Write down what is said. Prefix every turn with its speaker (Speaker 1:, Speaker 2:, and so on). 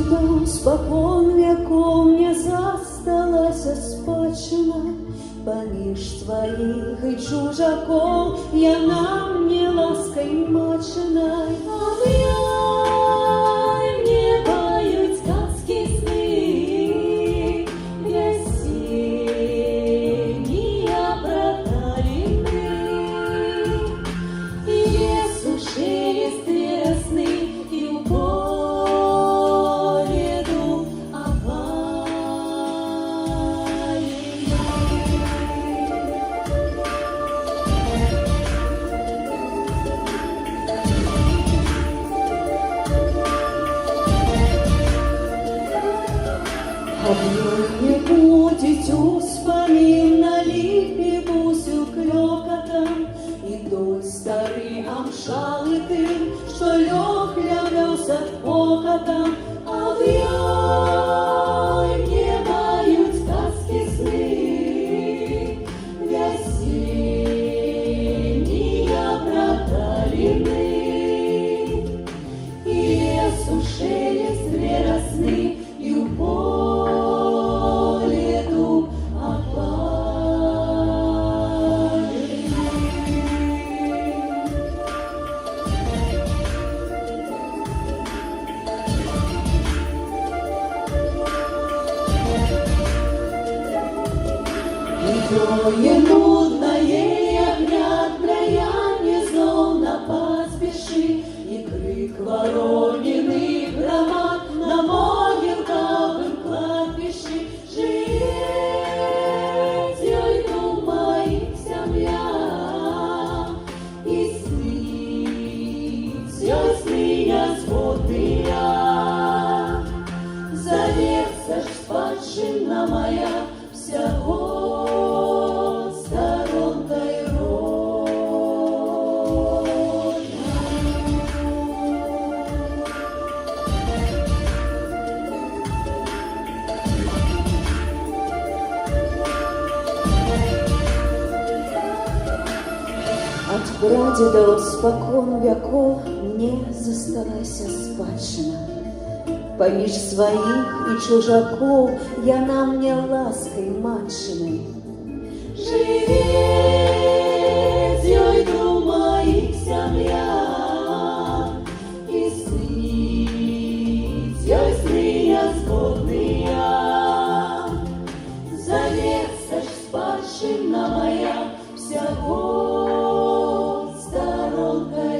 Speaker 1: дом спокон веков не засталася спадщина. Поміж своих и чужаков яна мне лаской мачиной. Объяй мне поют сказки сны, весенние проталины, и лесу шелест весны, и у поля дуб не будет успомин на липе бусю клёкотом, и той старый амшалый тым, что лёг лявлялся покотом. Объяй мне поют сказки сны, весенние проталины, и лесу шелест веросны, и у поля дуб опаленный. Идёе нудное ягнят бляяние словно пастбищи, и крик вороньиных громад на могилковом кладбище. Жить, ой, думает земля, и снить, ой, сны незводные. Завеса ж спадщина моя всего сторонкой родна. От прадедов спокон веков мне засталася спадщина. Поміж своих и чужаков яна мне лаской матчиной. Живеть, ой, думает земля, и снить, ой, сны незводные. Завеса ж спадщина моя всего сторонкой